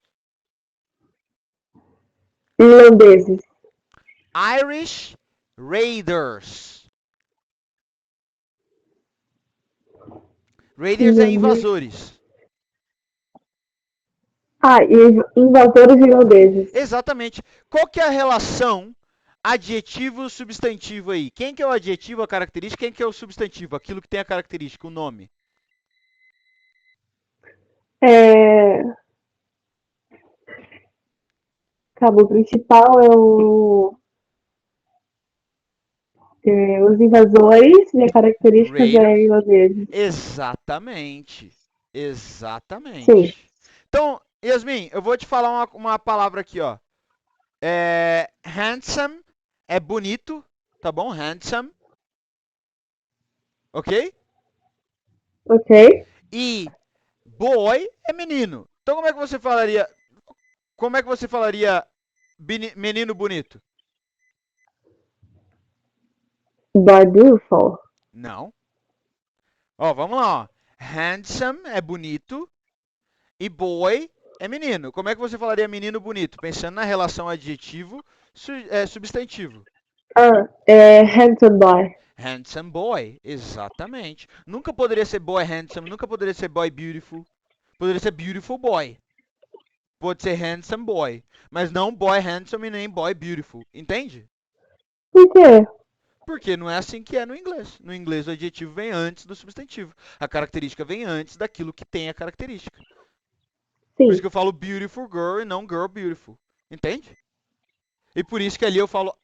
Irlandeses. Irish Raiders. Raiders é invasores. Ah, invasores irlandeses. Exatamente. Qual que é a relação adjetivo-substantivo aí? Quem que é o adjetivo, a característica? Quem que é o substantivo? Aquilo que tem a característica, o nome. Cabo principal é os invasores e a característica é irlandeses. Exatamente. Exatamente. Sim. Então, Yasmin, eu vou te falar uma palavra aqui, ó. Handsome é bonito, tá bom? Handsome. Ok? Ok. E Boy é menino. Então como é que você falaria? Como é que você falaria menino bonito? Boy beautiful. Não. Ó, vamos lá, ó. Handsome é bonito e boy é menino. Como é que você falaria menino bonito? Pensando na relação adjetivo substantivo. Handsome boy. Handsome boy, exatamente. Nunca poderia ser boy handsome, nunca poderia ser boy beautiful. Poderia ser beautiful boy. Pode ser handsome boy, mas não boy handsome e nem boy beautiful. Entende? Por quê? Porque não é assim que é no inglês. No inglês o adjetivo vem antes do substantivo. A característica vem antes daquilo que tem a característica. Por Sim. isso que eu falo beautiful girl e não girl beautiful. Entende? E por isso que ali eu falo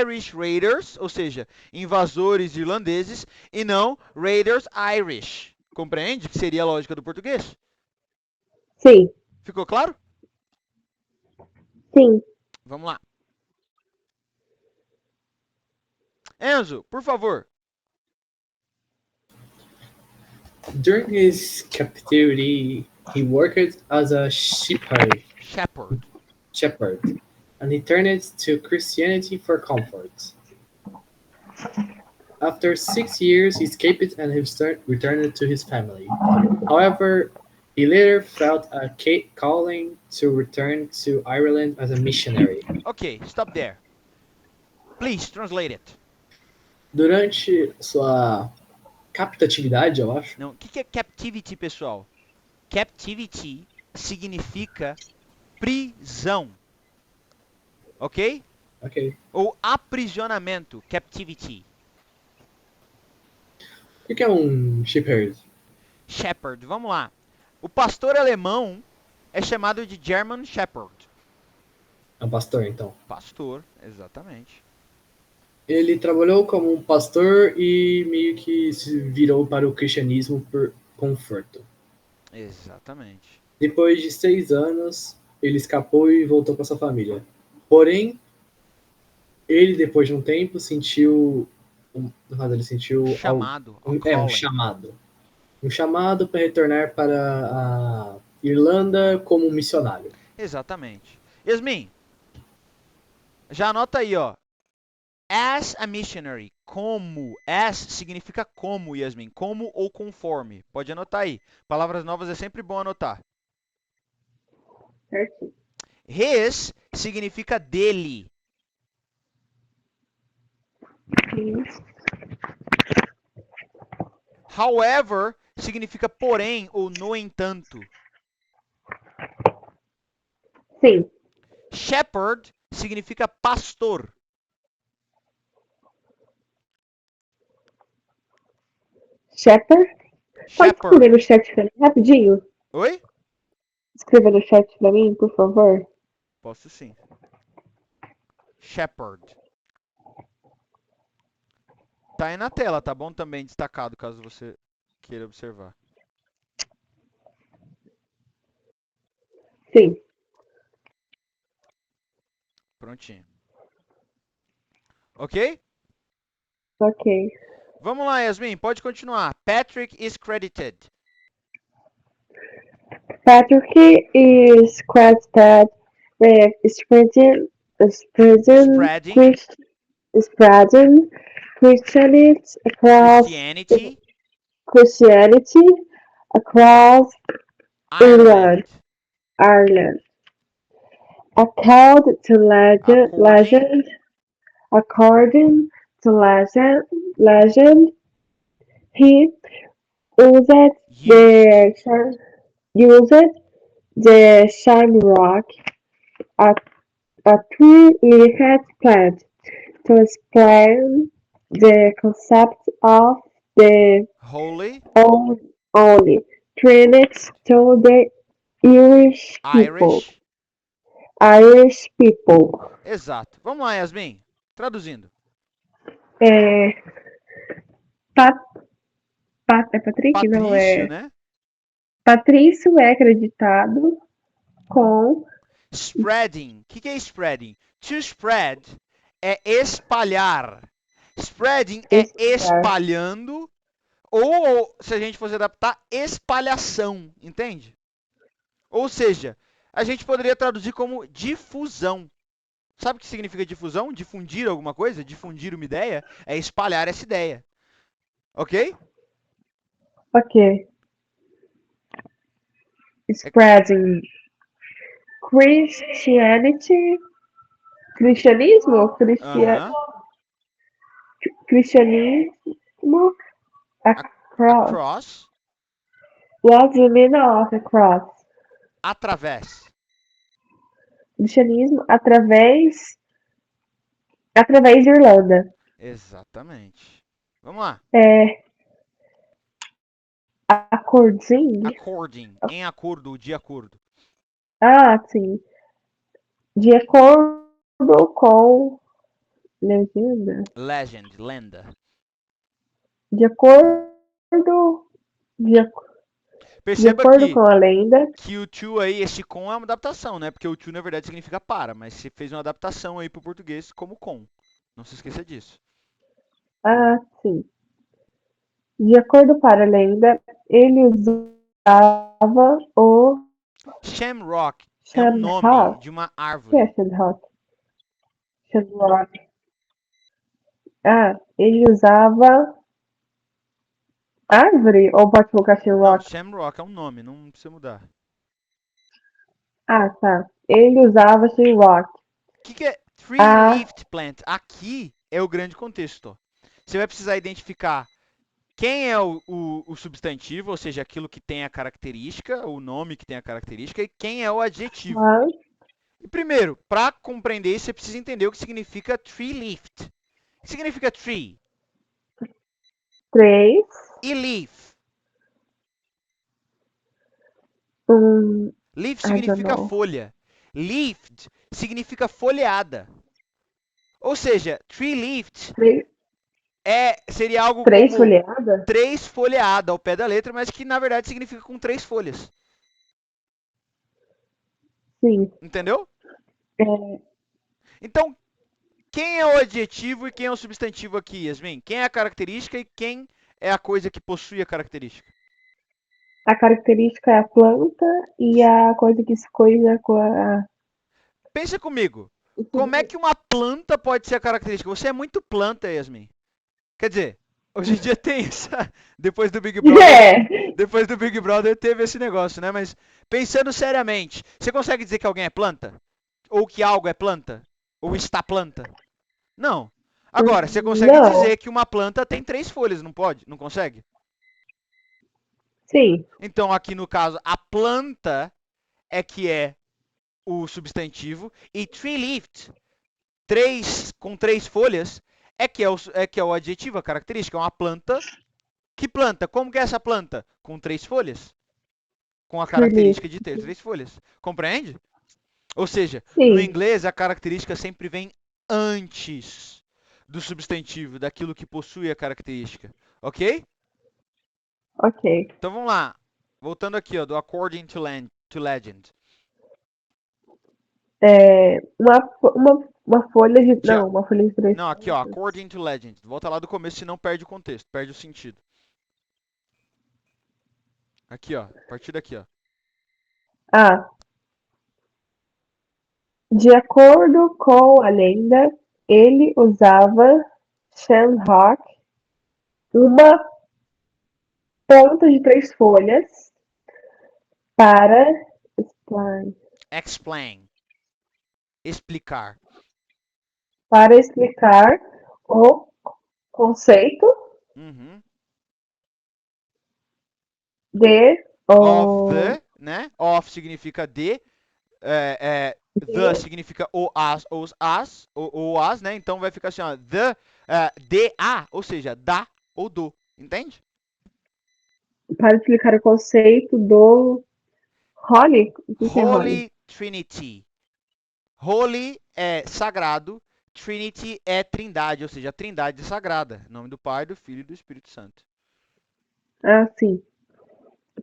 Irish Raiders, ou seja, invasores irlandeses, e não Raiders Irish. Compreende? Que seria a lógica do português. Sim. Ficou claro? Sim. Vamos lá. Enzo, por favor. During his captivity, he worked as a shepherd, Shepherd. and he turned to Christianity for comfort. After 6 years, he escaped and returned to his family. However, he later felt a calling to return to Ireland as a missionary. Ok, stop there. Please, translate it. Durante sua captatividade, eu acho. Não, o que é captivity, pessoal? Captivity significa prisão. Ok? Ok. Ou aprisionamento, captivity. O que é um shepherd? Shepherd, vamos lá. O pastor alemão é chamado de German Shepherd. É um pastor, então. Pastor, exatamente. Ele trabalhou como um pastor e meio que se virou para o cristianismo por conforto. Exatamente. Depois de 6 anos, ele escapou e voltou para sua família. Porém, ele, depois de um tempo, sentiu... ele sentiu... Chamado. um chamado. Um chamado para retornar para a Irlanda como um missionário. Exatamente. Yasmin, já anota aí, ó. As a missionary. Como. As significa como, Yasmin. Como ou conforme. Pode anotar aí. Palavras novas é sempre bom anotar. Certo. His significa dele. However significa porém ou no entanto. Sim. Shepherd significa pastor. Shepherd? Pode escrever Shepherd. no chat pra mim, rapidinho? Oi? Escreva no chat pra mim, por favor. Posso sim. Shepherd. Tá aí na tela, tá bom? Também destacado, caso você queira observar. Sim. Prontinho. Ok? Ok. Vamos lá, Yasmin, pode continuar. Patrick is credited. Patrick is credited with spreading Christianity across Ireland. According to legend, he used the shamrock, a three-leafed plant, to explain the concept of the Holy only Trinity to the Irish people. Exato. Vamos lá, Yasmin. Traduzindo. É Patrick? Patrício, Não é. né? Patrício é acreditado com Spreading. O que é spreading? To spread é espalhar. Spreading é espalhando Ou, se a gente fosse adaptar, espalhação, entende? Ou seja, a gente poderia traduzir como difusão. Sabe o que significa difusão? Difundir alguma coisa? Difundir uma ideia? É espalhar essa ideia. Ok? Ok. Spreading Christianity. Cristianismo? Aham. Cristianismo across. Across. What do you mean of across? Através. Cristianismo através de Irlanda. Exatamente. Vamos lá. According. According. Em acordo ou de acordo. Ah, sim. De acordo com legenda. Legend. Lenda. De acordo. De Perceba acordo com a lenda. que o to aí, esse com é uma adaptação, né? Porque o to na verdade significa para, mas você fez uma adaptação aí pro português como com. Não se esqueça disso. Ah, sim. De acordo para a lenda, ele usava o Shamrock é um nome Shamrock. de uma O que é árvore. Shamrock? Shamrock. Ah, ele usava árvore ou pode colocar Não, Shamrock? Shamrock é um nome, não precisa mudar. Ah, tá. Ele usava Shamrock. O que é Ah. three-leafed plant? Aqui é o grande contexto. Você vai precisar identificar quem é o substantivo, ou seja, aquilo que tem a característica, o nome que tem a característica, e quem é o adjetivo. Ah, E primeiro, para compreender isso, você precisa entender o que significa tree-leafed. O que significa tree? 3. E leaf? Leaf I don't significa know. folha. Leafed significa folheada. Ou seja, tree-leafed seria algo 3 como folheada? 3 folheada ao pé da letra, mas que na verdade significa com 3 folhas. Sim. Entendeu? É, Então, quem é o adjetivo e quem é o substantivo aqui, Yasmin? Quem é a característica e quem é a coisa que possui a característica? a característica é a planta e a coisa que se coisa com a. Pensa comigo. Como é que uma planta pode ser a característica? Você é muito planta, Yasmin. Quer dizer, hoje em dia tem essa. Depois do Big Brother. É. Depois do Big Brother teve esse negócio, né? Mas pensando seriamente, você consegue dizer que alguém é planta? Ou que algo é planta? Ou está planta? Não. Agora, você consegue Não. dizer que uma planta tem 3 folhas, não pode? Não consegue? Sim. Então, aqui no caso, a planta é que é o substantivo e tree-leafed, com 3 folhas, é que é o adjetivo, a característica. É uma planta. Que planta? Como que é essa planta? Com 3 folhas. Com a característica de ter 3 folhas. Compreende? Ou seja, no Sim. inglês a característica sempre vem antes do substantivo, daquilo que possui a característica. Ok? Ok. Então vamos lá. Voltando aqui, ó, do according to legend. Uma folha de. Não, uma folha de 3. Não, aqui, ó, according to legend. Volta lá do começo, senão perde o contexto, perde o sentido. Aqui, ó, a partir daqui, ó. Ah. De acordo com a lenda, ele usava Shamrock, uma ponta de 3 folhas, para Explain. Explicar. para explicar o conceito Uhum. de Of the, né? Of significa de. The significa o as, né? Então vai ficar assim, ó. De a, ou seja, da ou do. Entende? para explicar o conceito do Holy. O que é Holy? Holy Trinity. Holy é sagrado. Trinity é trindade, ou seja, a trindade sagrada. Em nome do Pai, do Filho e do Espírito Santo. Ah, sim.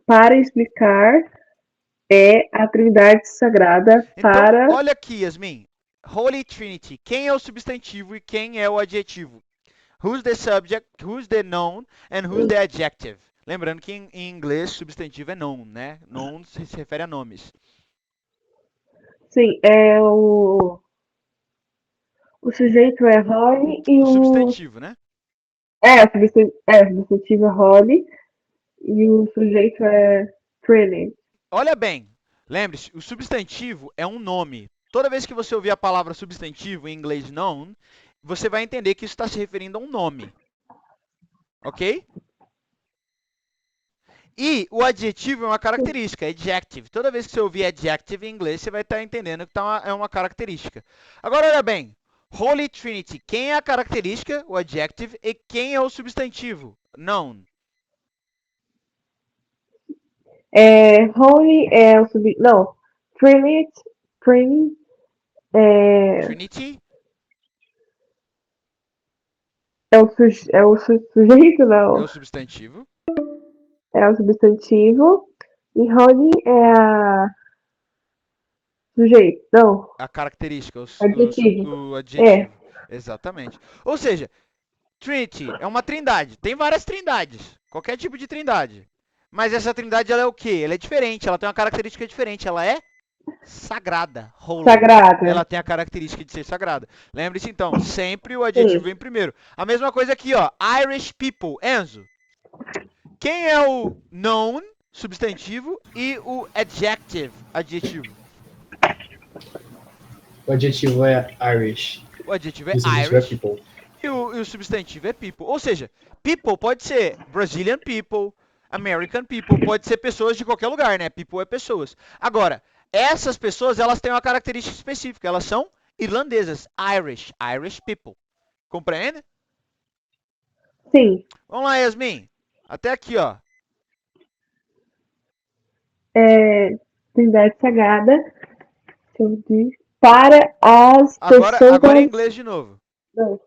Para explicar a Trindade Sagrada Então, para. olha aqui, Yasmin. Holy Trinity. Quem é o substantivo e quem é o adjetivo? Who's the subject, who's the noun, and who's the adjective. Lembrando que em inglês substantivo é noun, né? Noun se refere a nomes. Sim, o sujeito é Holly e O substantivo, né? o substantivo é Holly e o sujeito é Trinity. Olha bem, lembre-se, o substantivo é um nome. Toda vez que você ouvir a palavra substantivo em inglês noun, você vai entender que isso está se referindo a um nome. Ok? E o adjetivo é uma característica, adjective. Toda vez que você ouvir adjective em inglês, você vai estar entendendo que é uma característica. Agora, olha bem, Holy Trinity, quem é a característica, o adjective, e quem é o substantivo, noun? Holly é o subjeito. Não, Trinity Trinity é o sujeito, é não. o substantivo. É o substantivo. E Holly é a sujeito. Não, A característica, adjetivo. o adjetivo. Exatamente. Ou seja, Trinity é uma trindade. Tem várias trindades. Qualquer tipo de trindade. Mas essa trindade, ela é o quê? Ela é diferente. Ela tem uma característica diferente. Ela é sagrada. Holy. Sagrada. Ela tem a característica de ser sagrada. Lembre-se, então, sempre o Sim. adjetivo vem primeiro. A mesma coisa aqui, ó. Irish people. Enzo. Quem é o noun, substantivo, e o adjective, adjetivo? O adjetivo é Irish. O adjetivo é E o substantivo é Irish people. e o substantivo é people. Ou seja, people pode ser Brazilian people, American people, pode ser pessoas de qualquer lugar, né? People é pessoas. Agora, essas pessoas, elas têm uma característica específica. Elas são irlandesas, Irish people. Compreende? Sim. Vamos lá, Yasmin. Até aqui, ó. Trindade sagrada. Deixa eu ver. Para as Agora pessoas. em inglês de novo. Não.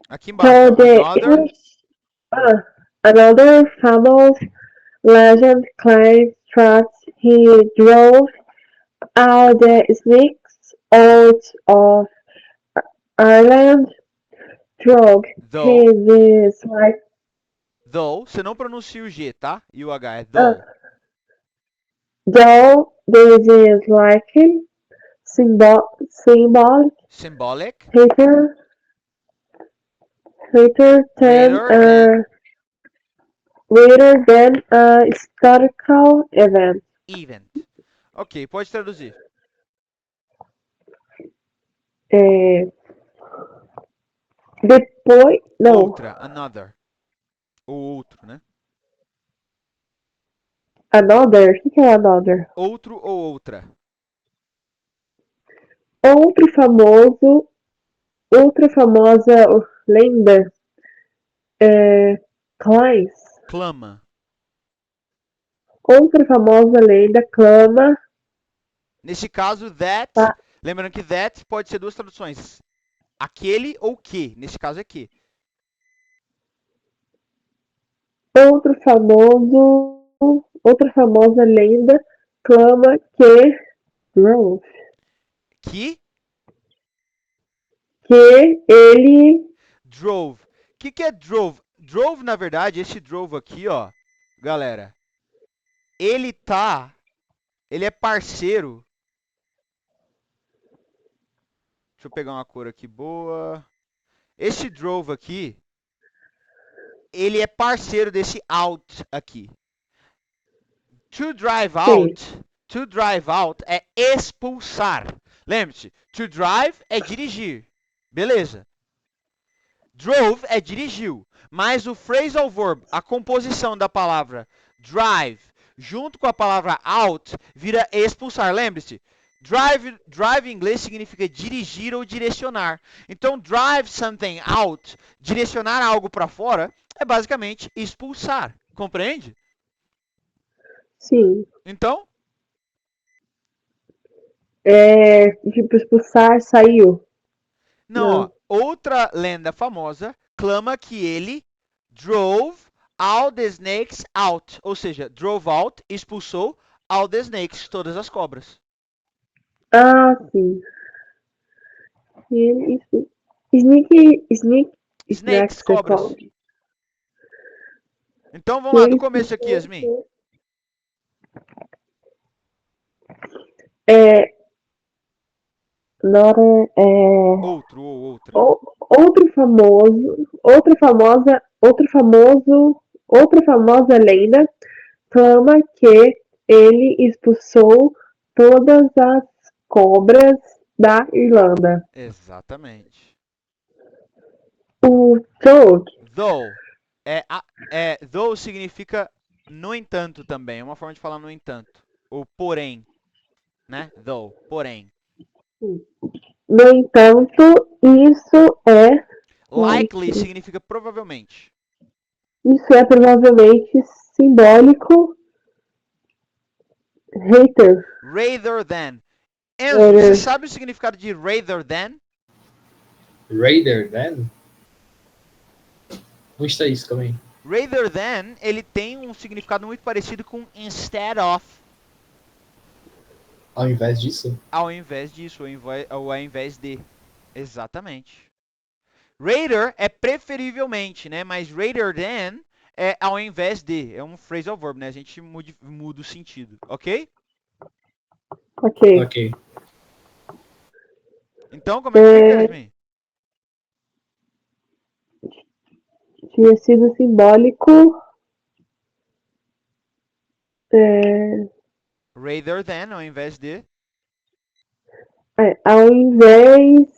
Aqui embaixo, So ó. the Another. English, another famous legend claims that he drove all the snakes out of Ireland. Drove Though, his like você não pronuncia o G, tá? E o H é though. though this is like symbolic Symbolic. later than a historical event. Event. Ok, pode traduzir. Depois, não. Outra, another. Ou outro, né? Another? O que é another? Outro ou outra. Outra famosa lenda. Clama. Outra famosa lenda clama. Nesse caso, that. Tá. Lembrando que that pode ser duas traduções. Aquele ou que. Nesse caso é que. Outra famosa lenda clama que drove. Que Ele drove. O que é drove? Drove, na verdade, esse drove aqui, ó. Galera. Ele é parceiro. Deixa eu pegar uma cor aqui boa. Esse drove aqui, ele é parceiro desse out aqui. To drive out é expulsar. Lembre-se, to drive é dirigir. Beleza. Drove é dirigiu. Mas o phrasal verb, a composição da palavra drive, junto com a palavra out, vira expulsar. Lembre-se, drive em inglês significa dirigir ou direcionar. Então, drive something out, direcionar algo para fora, é basicamente expulsar. Compreende? sim. Então, Tipo, expulsar, saiu. não, ó, Não. outra lenda famosa clama que ele drove all the snakes out. Ou seja, drove out, expulsou all the snakes, todas as cobras. Ah, sim. Ele, Sneak, Snakes, você cobras. pode. Então vamos lá, do começo aqui, Yasmin. Nora, Outro ou outra. outra famosa lenda clama que ele expulsou todas as cobras da Irlanda. Exatamente. O Toad Though. Though significa no entanto também. É uma forma de falar no entanto. Ou porém. Né? Though. Porém. no entanto, Likely significa provavelmente. isso é provavelmente simbólico. Hater. Rather than. Enzo, você sabe o significado de rather than? Rather than? Onde está isso? Calma aí. Rather than, ele tem um significado muito parecido com instead of. Ao invés disso? Ao invés disso, ou ao invés de. Exatamente. Rather é preferivelmente, né? Mas rather than é ao invés de. É um phrasal verb, né? A gente muda o sentido, ok? Ok. Ok. Então, como é que fica, Yasmin? Tinha sido simbólico. Rather than, ao invés de. Ao invés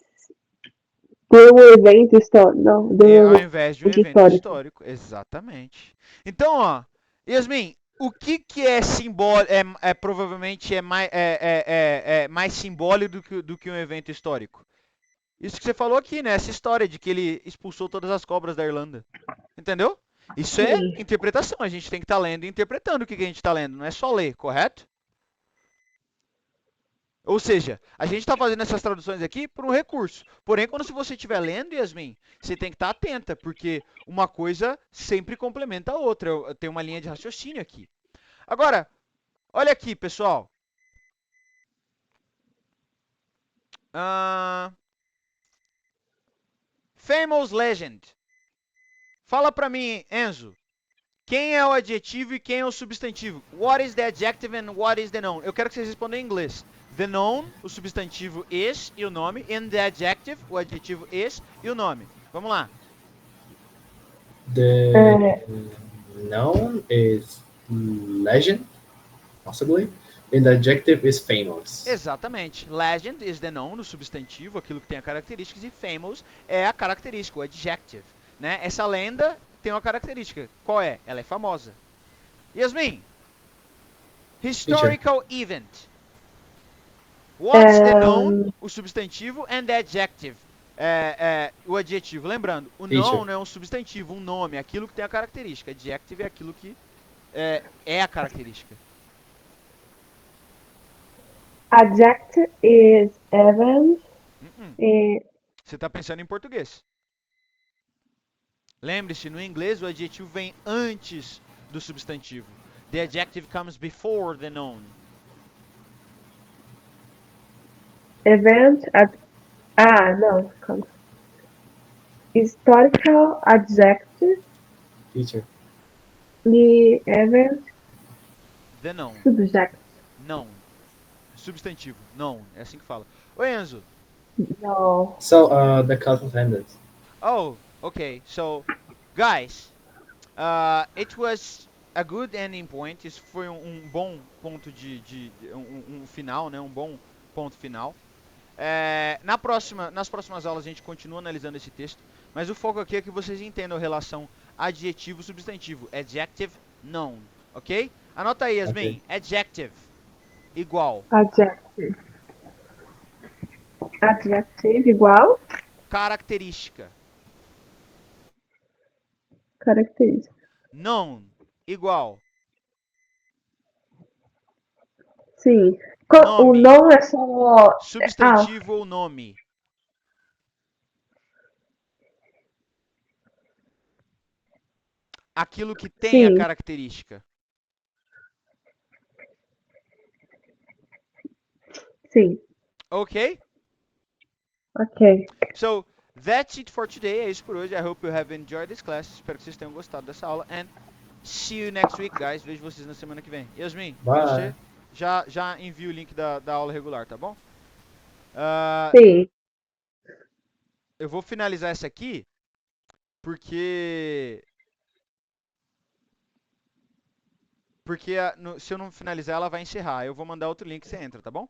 de um evento histórico. Não, Ao invés de um evento histórico. Exatamente. Então, ó, Yasmin, o que é simbólico, provavelmente mais simbólico do que um evento histórico? Isso que você falou aqui, né? Essa história de que ele expulsou todas as cobras da Irlanda. Entendeu? Isso é Sim. interpretação. A gente tem que estar lendo e interpretando o que a gente está lendo. Não é só ler, correto? Ou seja, a gente está fazendo essas traduções aqui por um recurso. Porém, quando você estiver lendo, Yasmin, você tem que estar atenta, porque uma coisa sempre complementa a outra. Eu tenho uma linha de raciocínio aqui. Agora, olha aqui, pessoal. Famous legend. Fala pra mim, Enzo. Quem é o adjetivo e quem é o substantivo? What is the adjective and what is the noun? Eu quero que vocês respondam em inglês. The noun, o substantivo is e o nome. And the adjective, o adjetivo is e o nome. Vamos lá. The noun is legend, possibly. And the adjective is famous. Exatamente. Legend is the noun, o substantivo, aquilo que tem a característica, e famous é a característica, o adjective. Né? Essa lenda tem uma característica. Qual é? Ela é famosa. Yasmin, historical event. What's the noun, o substantivo, and the adjective, o adjetivo. Lembrando, o noun é um substantivo, um nome, aquilo que tem a característica. Adjective é aquilo que é a característica. Adjective is event. Você está pensando em português. Lembre-se, no inglês o adjetivo vem antes do substantivo. The adjective comes before the noun. Event. Não. Calma. Historical adjective. Teacher. The event. The noun. Subject. Noun. Substantivo. Noun. É assim que fala. Ô Enzo. No. So, the class ended. Oh, okay. So, guys, it was a good ending point. Isso foi bom ponto um final, né? Um bom ponto final. Nas próximas aulas a gente continua analisando esse texto, mas o foco aqui é que vocês entendam a relação adjetivo-substantivo. Adjective, noun, ok? Anota aí, Yasmin. Okay. Adjective, igual. Adjective. Adjective, igual. Característica. Característica. Noun, igual. Sim. Nome. O não é só... Substantivo ou nome. Aquilo que tem a característica. Sim. Ok? Ok. So, that's it for today. É isso por hoje. I hope you have enjoyed this class. Espero que vocês tenham gostado dessa aula. And see you next week, guys. Vejo vocês na semana que vem. Yasmin, Bye. você já envia o link da aula regular, tá bom? Sim. Eu vou finalizar essa aqui porque se eu não finalizar ela vai encerrar. Eu vou mandar outro link e você entra, tá bom?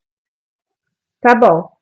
Tá bom.